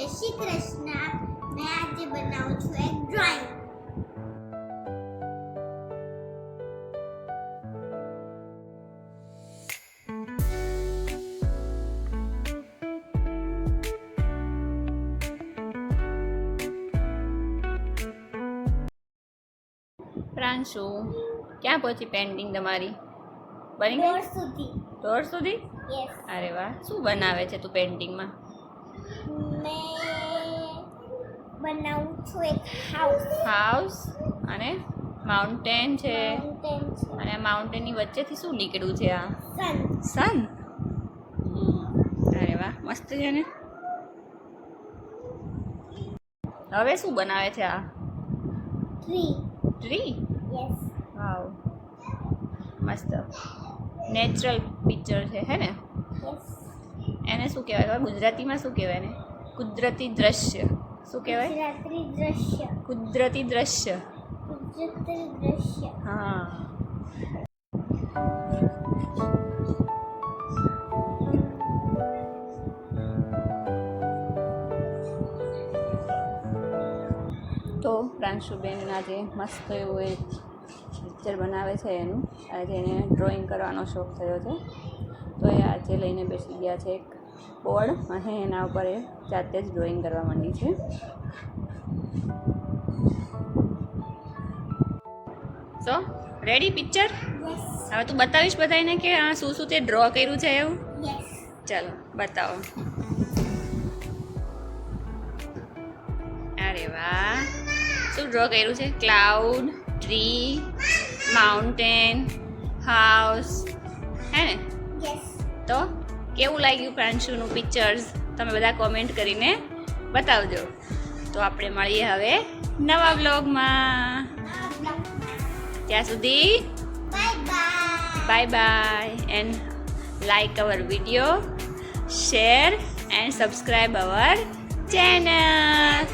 જય શ્રી કૃષ્ણ. મેં આજે બનાવું છું એક ડ્રોઈંગ. પ્રાંશુ, ક્યાં પહોંચી પેન્ટિંગ તમારી? બની ગઈ? દોર સુધી? યસ. અરે વાહ, શું બનાવે છે તું પેન્ટિંગમાં? મેં બનાવું છું એક હાઉસ અને માઉન્ટેન છે. માઉન્ટેન છે. અને આ માઉન્ટેનની વચ્ચેથી શું નીકળ્યું છે? આ સન. સન. અરે વાહ, મસ્ત છે ને. હવે શું બનાવે છે આ? ટ્રી. યસ. વાવ, મસ્ત નેચરલ પિક્ચર છે હે ને? યસ. એને શું કહેવાય? ગુજરાતીમાં શું કહેવાય ને? કુદરતી દ્રશ્ય. શું કહેવાય? કુદરતી દ્રશ્ય. કુદરતી દ્રશ્ય. કુદરતી દ્રશ્ય. હા. તો પ્રાંશુબેન આજે મસ્ત એવું એક પિક્ચર બનાવે છે એનું. આજે એને ડ્રોઈંગ કરવાનો શોખ થયો છે, તો એ આજે લઈને બેસી ગયા છે એક બોર્ડ, અને એના ઉપર એ જાતે જ ડ્રોઈંગ કરવા માંડી છે. સો રેડી પિક્ચર? યસ. હવે તું બતાવીશ બધાને કે આ શું શું તે ડ્રો કર્યું છે એવું? યસ. ચાલો બતાવો. અરે વાહ, શું ડ્રો કર્યું છે? ક્લાઉડ, ટ્રી, માઉન્ટેન, હાઉસ, હે ને? યસ. તો કેવું લાગ્યું પ્રાંશુનું પિક્ચર્સ? તમે બધા કોમેન્ટ કરીને બતાવજો. તો આપણે મળીએ હવે નવા બ્લોગમાં. ત્યાં સુધી bye bye, and like our video, share and subscribe our channel.